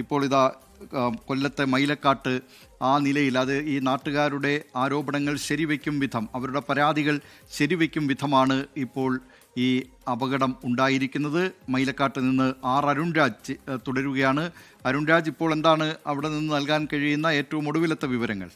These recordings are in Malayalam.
ഇപ്പോൾ ഇതാ കൊല്ലത്തെ മൈലക്കാട്ട് ആ നിലയിൽ അത് ഈ നാട്ടുകാരുടെ ആരോപണങ്ങൾ ശരിവെക്കും വിധം, അവരുടെ പരാതികൾ ശരിവെക്കും വിധമാണ് ഇപ്പോൾ ഈ അപകടം ഉണ്ടായിരിക്കുന്നത്. മൈലക്കാട്ട് നിന്ന് അരുൺരാജ് തുടരുകയാണ്. അരുൺരാജ്, ഇപ്പോൾ എന്താണ് അവിടെ നിന്ന് നൽകാൻ കഴിയുന്ന ഏറ്റവും ഒടുവിലത്തെ വിവരങ്ങൾ?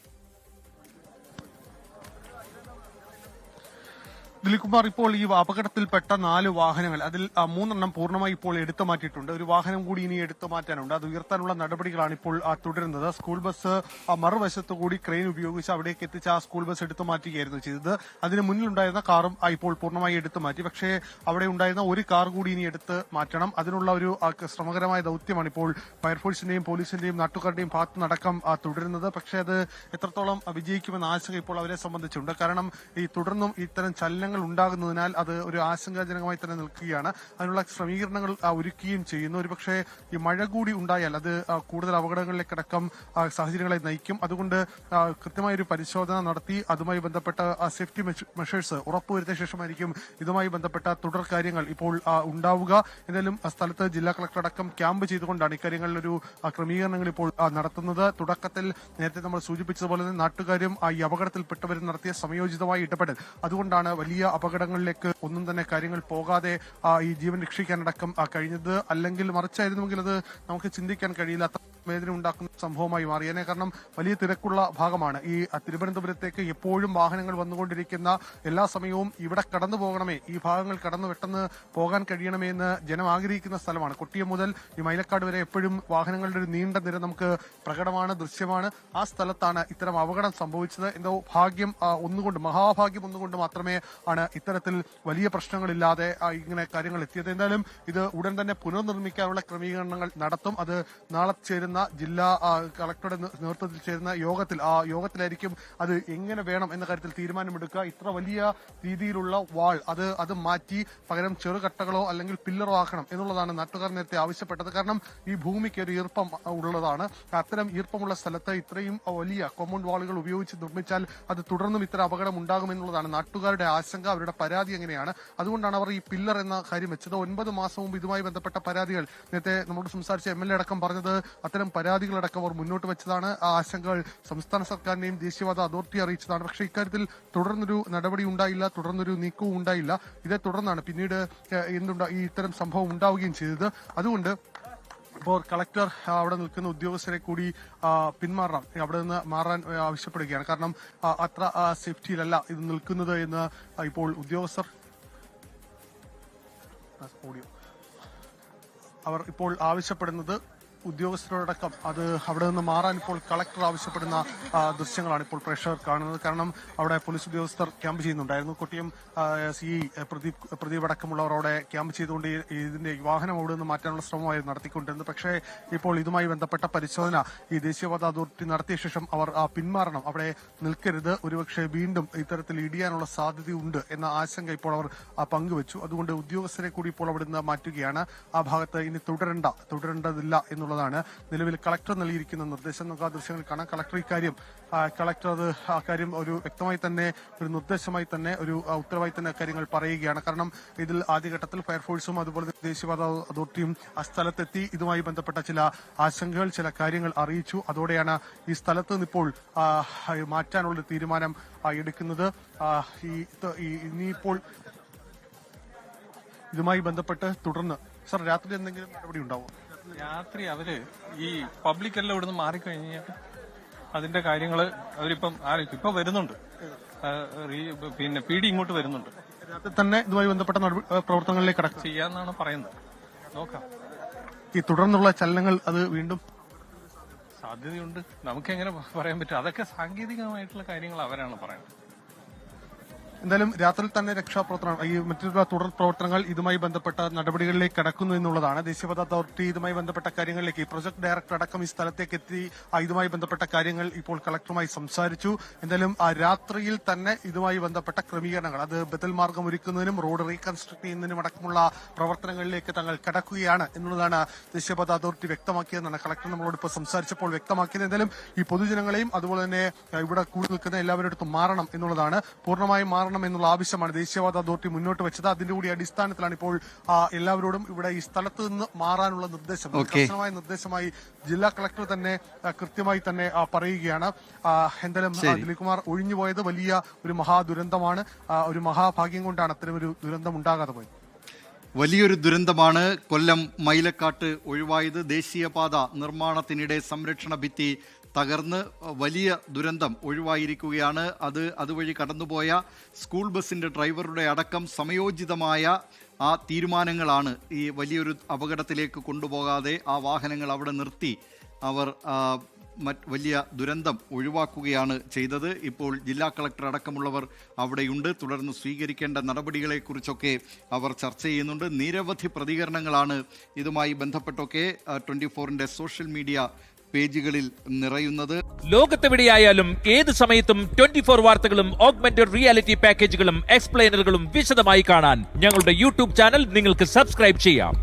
ദിലീപ്കുമാർ, ഇപ്പോൾ ഈ അപകടത്തിൽപ്പെട്ട 4 വാഹനങ്ങൾ, അതിൽ 3 പൂർണ്ണമായി ഇപ്പോൾ എടുത്തു മാറ്റിയിട്ടുണ്ട്. ഒരു വാഹനം കൂടി ഇനി എടുത്തു മാറ്റാനുണ്ട്. അത് ഉയർത്താനുള്ള നടപടികളാണ് ഇപ്പോൾ തുടരുന്നത്. സ്കൂൾ ബസ് മറുവശത്തു കൂടി ക്രെയിൻ ഉപയോഗിച്ച് അവിടേക്ക് എത്തിച്ച് ആ സ്കൂൾ ബസ് എടുത്തു മാറ്റുകയായിരുന്നു ചെയ്തത്. അതിന് മുന്നിലുണ്ടായിരുന്ന കാറും ഇപ്പോൾ പൂർണ്ണമായി എടുത്തു മാറ്റി. പക്ഷേ അവിടെ ഉണ്ടായിരുന്ന ഒരു കാർ കൂടി ഇനി എടുത്ത് മാറ്റണം. അതിനുള്ള ഒരു ശ്രമകരമായ ദൌത്യമാണ് ഇപ്പോൾ ഫയർഫോഴ്സിന്റെയും പോലീസിന്റെയും നാട്ടുകാരുടെയും ഭാഗത്ത് നടക്കം തുടരുന്നത്. പക്ഷേ അത് എത്രത്തോളം വിജയിക്കുമെന്ന ആശങ്ക ഇപ്പോൾ അവരെ സംബന്ധിച്ചുണ്ട്. കാരണം ഈ തുടർന്നും ഇത്തരം ചലനങ്ങൾ ഉണ്ടാകുന്നതിനാൽ അത് ഒരു ആശങ്കാജനകമായി തന്നെ നിൽക്കുകയാണ്. അതിനുള്ള ക്രമീകരണങ്ങൾ ഒരുക്കുകയും ചെയ്യുന്നു. ഒരുപക്ഷെ ഈ മഴ കൂടി ഉണ്ടായാൽ അത് കൂടുതൽ അപകടങ്ങളിലേക്കടക്കം സാഹചര്യങ്ങളെ നയിക്കും. അതുകൊണ്ട് കൃത്യമായൊരു പരിശോധന നടത്തി അതുമായി ബന്ധപ്പെട്ട സേഫ്റ്റി മെഷേഴ്സ് ഉറപ്പുവരുത്തിയ ശേഷമായിരിക്കും ഇതുമായി ബന്ധപ്പെട്ട തുടർ കാര്യങ്ങൾ ഇപ്പോൾ ഉണ്ടാവുക. എന്തായാലും സ്ഥലത്ത് ജില്ലാ കളക്ടർ അടക്കം ക്യാമ്പ് ചെയ്തുകൊണ്ടാണ് ഇക്കാര്യങ്ങളിലൊരു ക്രമീകരണങ്ങൾ ഇപ്പോൾ നടത്തുന്നത്. തുടക്കത്തിൽ നേരത്തെ നമ്മൾ സൂചിപ്പിച്ചതുപോലെ തന്നെ നാട്ടുകാരും ഈ അപകടത്തിൽപ്പെട്ടവരും നടത്തിയ സമയോചിതമായ ഇടപെടൽ, അതുകൊണ്ടാണ് വലിയ അപകടങ്ങളിലേക്ക് ഒന്നും തന്നെ കാര്യങ്ങൾ പോകാതെ ഈ ജീവൻ രക്ഷിക്കാനടക്കം കഴിഞ്ഞത്. അല്ലെങ്കിൽ മറിച്ചായിരുന്നുവെങ്കിൽ അത് നമുക്ക് ചിന്തിക്കാൻ കഴിയില്ല. വേദന ഉണ്ടാക്കുന്ന സംഭവമായി മാറിയേനെ. കാരണം വലിയ തിരക്കുള്ള ഭാഗമാണ് ഈ തിരുവനന്തപുരത്തേക്ക് എപ്പോഴും വാഹനങ്ങൾ വന്നുകൊണ്ടിരിക്കുന്ന, എല്ലാ സമയവും ഇവിടെ കടന്നു പോകണമേ, ഈ ഭാഗങ്ങൾ കടന്നു പെട്ടെന്ന് പോകാൻ കഴിയണമേ എന്ന് ജനം ആഗ്രഹിക്കുന്ന സ്ഥലമാണ്. കൊട്ടിയം മുതൽ ഈ മൈലക്കാട് വരെ എപ്പോഴും വാഹനങ്ങളുടെ ഒരു നീണ്ട നിര നമുക്ക് പ്രകടമാണ്, ദൃശ്യമാണ്. ആ സ്ഥലത്താണ് ഇത്തരം അപകടം സംഭവിച്ചത്. എന്തോ ഭാഗ്യം ഒന്നുകൊണ്ട്, മഹാഭാഗ്യം ഒന്നുകൊണ്ട് മാത്രമേ ആണ് ഇത്തരത്തിൽ വലിയ പ്രശ്നങ്ങളില്ലാതെ ഇങ്ങനെ കാര്യങ്ങൾ എത്തിയത്. എന്തായാലും ഇത് ഉടൻ തന്നെ പുനർനിർമ്മിക്കാനുള്ള ക്രമീകരണങ്ങൾ നടത്തും. അത് നാളെ ചേരുന്ന ജില്ലാ കളക്ടറുടെ നേതൃത്വത്തിൽ ചേരുന്ന യോഗത്തിലായിരിക്കും അത് എങ്ങനെ വേണം എന്ന കാര്യത്തിൽ തീരുമാനമെടുക്കുക. ഇത്ര വലിയ രീതിയിലുള്ള വാൾ അത് മാറ്റി പകരം ചെറുകട്ടകളോ അല്ലെങ്കിൽ പില്ലറോ ആക്കണം എന്നുള്ളതാണ് നാട്ടുകാർ നേരത്തെ ആവശ്യപ്പെട്ടത്. കാരണം ഈ ഭൂമിക്ക് ഒരു ഈർപ്പം ഉള്ളതാണ്. അത്തരം ഈർപ്പമുള്ള സ്ഥലത്ത് ഇത്രയും വലിയ കോമ്പൗണ്ട് വാളുകൾ ഉപയോഗിച്ച് നിർമ്മിച്ചാൽ അത് തുടർന്നും ഇത്തരം അപകടം ഉണ്ടാകുമെന്നുള്ളതാണ് നാട്ടുകാരുടെ ആശങ്ക, അവരുടെ പരാതി എങ്ങനെയാണ്. അതുകൊണ്ടാണ് അവർ ഈ പില്ലർ എന്ന കാര്യം വെച്ചത്. 9 മാസം മുമ്പ് ഇതുമായി ബന്ധപ്പെട്ട പരാതികൾ നേരത്തെ നമ്മളോട് സംസാരിച്ച MLA അടക്കം പറഞ്ഞത് അത്തരം പരാതികളടക്കം അവർ മുന്നോട്ട് വെച്ചതാണ്. ആ ആശങ്കകൾ സംസ്ഥാന സർക്കാരിനെയും ദേശീയപാത അതോറിറ്റി അറിയിച്ചതാണ്. പക്ഷേ ഇക്കാര്യത്തിൽ തുടർന്നൊരു നടപടി ഉണ്ടായില്ല, തുടർന്നൊരു നീക്കവും ഉണ്ടായില്ല. ഇതേ തുടർന്നാണ് പിന്നീട് ഈ ഇത്തരം സംഭവം ഉണ്ടാവുകയും ചെയ്തത്. അതുകൊണ്ട് ഇപ്പോൾ കളക്ടർ അവിടെ നിൽക്കുന്ന ഉദ്യോഗസ്ഥരെ കൂടി പിന്മാറണം, അവിടെ നിന്ന് മാറാൻ ആവശ്യപ്പെടുകയാണ്. കാരണം അത്ര സേഫ്റ്റിയിലല്ല ഇത് നിൽക്കുന്നത് എന്ന് ഇപ്പോൾ ഉദ്യോഗസ്ഥർ അവർ ഇപ്പോൾ ആവശ്യപ്പെടുന്നത്. ഉദ്യോഗസ്ഥരോടക്കം അത് അവിടെ നിന്ന് മാറാൻ ഇപ്പോൾ കളക്ടർ ആവശ്യപ്പെടുന്ന ദൃശ്യങ്ങളാണ് ഇപ്പോൾ പ്രേക്ഷകർ കാണുന്നത്. കാരണം അവിടെ പോലീസ് ഉദ്യോഗസ്ഥർ ക്യാമ്പ് ചെയ്യുന്നുണ്ടായിരുന്നു. കൊട്ടിയം CI പ്രദീപ് അടക്കമുള്ളവർ അവിടെ ക്യാമ്പ് ചെയ്തുകൊണ്ട് ഇതിന്റെ വാഹനം അവിടെ നിന്ന് മാറ്റാനുള്ള ശ്രമമായിരുന്നു നടത്തിക്കൊണ്ടിരുന്നത്. പക്ഷേ ഇപ്പോൾ ഇതുമായി ബന്ധപ്പെട്ട പരിശോധന ഈ ദേശീയപാത അതോറിറ്റി നടത്തിയ ശേഷം അവർ പിന്മാറണം, അവിടെ നിൽക്കരുത്, ഒരുപക്ഷെ വീണ്ടും ഇത്തരത്തിൽ ഇടിയാനുള്ള സാധ്യതയുണ്ട് എന്ന ആശങ്ക ഇപ്പോൾ അവർ പങ്കുവച്ചു. അതുകൊണ്ട് ഉദ്യോഗസ്ഥരെ കൂടി ഇപ്പോൾ അവിടെ നിന്ന് മാറ്റുകയാണ്. ആ ഭാഗത്ത് ഇനി തുടരേണ്ടതില്ല എന്നുള്ള നിലവിൽ കളക്ടർ നൽകിയിരിക്കുന്ന നിർദ്ദേശം. നമുക്ക് ആ ദൃശ്യങ്ങൾ കാണാം. കളക്ടർ ആ കാര്യം ഒരു വ്യക്തമായി തന്നെ ഒരു നിർദ്ദേശമായി തന്നെ ഒരു ഉത്തരവായി തന്നെ കാര്യങ്ങൾ പറയുകയാണ്. കാരണം ഇതിൽ ആദ്യഘട്ടത്തിൽ ഫയർഫോഴ്സും അതുപോലെ ദേശീയപാത അതോറിറ്റിയും ആ സ്ഥലത്തെത്തി ഇതുമായി ബന്ധപ്പെട്ട ചില ആശങ്കകൾ, ചില കാര്യങ്ങൾ അറിയിച്ചു. അതോടെയാണ് ഈ സ്ഥലത്ത് നിന്ന് ഇപ്പോൾ മാറ്റാനുള്ള തീരുമാനം എടുക്കുന്നത്. ഇനിയിപ്പോൾ ഇതുമായി ബന്ധപ്പെട്ട് തുടർന്ന് സർ രാത്രി എന്തെങ്കിലും നടപടി ഉണ്ടാവും? രാത്രി അവര് ഈ പബ്ലിക് എല്ലാം ഇവിടുന്ന് മാറിക്കഴിഞ്ഞാൽ അതിന്റെ കാര്യങ്ങള് അവരിപ്പം ഇപ്പൊ വരുന്നുണ്ട്. പിന്നെ PD ഇങ്ങോട്ട് വരുന്നുണ്ട്. രാത്രി തന്നെ ഇതുമായി ബന്ധപ്പെട്ട പ്രവർത്തനങ്ങളിലേക്ക് കടക്കുക ചെയ്യാന്നാണ് പറയുന്നത്. നോക്കാം. ഈ തുടർന്നുള്ള ചലനങ്ങൾ അത് വീണ്ടും സാധ്യതയുണ്ട്. നമുക്കെങ്ങനെ പറയാൻ പറ്റും? അതൊക്കെ സാങ്കേതികമായിട്ടുള്ള കാര്യങ്ങൾ അവരാണ് പറയുന്നത്. എന്തായാലും രാത്രിയിൽ തന്നെ രക്ഷാപ്രവർത്തനം, ഈ മറ്റുള്ള തുടർ പ്രവർത്തനങ്ങൾ ഇതുമായി ബന്ധപ്പെട്ട നടപടികളിലേക്ക് കടക്കുന്നു എന്നുള്ളതാണ്. ദേശീയപാത അതോറിറ്റി ഇതുമായി ബന്ധപ്പെട്ട കാര്യങ്ങളിലേക്ക് പ്രൊജക്ട് ഡയറക്ടർ അടക്കം ഈ സ്ഥലത്തേക്ക് എത്തി ഇതുമായി ബന്ധപ്പെട്ട കാര്യങ്ങൾ ഇപ്പോൾ കളക്ടറുമായി സംസാരിച്ചു. എന്തായാലും രാത്രിയിൽ തന്നെ ഇതുമായി ബന്ധപ്പെട്ട ക്രമീകരണങ്ങൾ, അത് ബദൽ മാർഗം ഒരുക്കുന്നതിനും റോഡ് റീകൺസ്ട്രക്ട് ചെയ്യുന്നതിനും അടക്കമുള്ള പ്രവർത്തനങ്ങളിലേക്ക് തങ്ങൾ കടക്കുകയാണ് എന്നുള്ളതാണ് ദേശീയപാത അതോറിറ്റി വ്യക്തമാക്കിയതെന്നാണ് കളക്ടർ നമ്മളോട് ഇപ്പോൾ സംസാരിച്ചപ്പോൾ വ്യക്തമാക്കിയത്. എന്തായാലും ഈ പൊതുജനങ്ങളെയും അതുപോലെ തന്നെ ഇവിടെ കൂടി നിൽക്കുന്ന എല്ലാവരുടെ അടുത്തും മാറണം എന്നുള്ളതാണ്. പൂർണ്ണമായും മാറണം തരണം എന്നുള്ള ആവശ്യമാണ് ദേശീയപാത അതോറിറ്റി മുന്നോട്ട് വെച്ചത്. അതിന്റെ കൂടി അടിസ്ഥാനത്തിലാണ് ഇപ്പോൾ എല്ലാവരോടും ഇവിടെ ഈ സ്ഥലത്ത് നിന്ന് മാറാനുള്ള നിർദ്ദേശം, കർശനമായ നിർദ്ദേശമായി ജില്ലാ കളക്ടർ തന്നെ കൃത്യമായി തന്നെ പറയുകയാണ്. എന്തായാലും ദിലീപ് കുമാർ ഒഴിഞ്ഞുപോയത് വലിയ ഒരു മഹാദുരന്തമാണ്. ഒരു മഹാഭാഗ്യം കൊണ്ടാണ് അത്തരമൊരു ദുരന്തം ഉണ്ടാകാതെ പോയത്. വലിയൊരു ദുരന്തമാണ് കൊല്ലം മൈലക്കാട്ട് ഒഴിവായത്. ദേശീയപാത നിർമ്മാണത്തിനിടെ സംരക്ഷണ ഭിത്തി തകർന്ന് വലിയ ദുരന്തം ഒഴിവായിരിക്കുകയാണ്. അതുവഴി കടന്നുപോയ സ്കൂൾ ബസിന്റെ ഡ്രൈവറുടെ അടക്കം സമയോചിതമായ ആ തീരുമാനങ്ങളാണ് ഈ വലിയൊരു അപകടത്തിലേക്ക് കൊണ്ടുപോകാതെ ആ വാഹനങ്ങൾ അവിടെ നിർത്തി അവർ വലിയ ദുരന്തം ഒഴിവാക്കുകയാണ് ചെയ്തത്. ഇപ്പോൾ ജില്ലാ കളക്ടർ അടക്കമുള്ളവർ അവിടെയുണ്ട്. തുടർന്ന് സ്വീകരിക്കേണ്ട നടപടികളെക്കുറിച്ചൊക്കെ അവർ ചർച്ച ചെയ്യുന്നുണ്ട്. നിരവധി പ്രതികരണങ്ങളാണ് ഇതുമായി ബന്ധപ്പെട്ടൊക്കെ 24-ന്റെ സോഷ്യൽ മീഡിയ പേജുകളിൽ നിറയുന്നത്. ലോകത്തെവിടെയായാലും ഏത് സമയത്തും 24 വാർത്തകളും ഓഗ്മെന്റഡ് റിയാലിറ്റി പാക്കേജുകളും എക്സ്പ്ലെയിനറുകളും വിശദമായി കാണാൻ ഞങ്ങളുടെ യൂട്യൂബ് ചാനൽ നിങ്ങൾക്ക് സബ്സ്ക്രൈബ് ചെയ്യാം.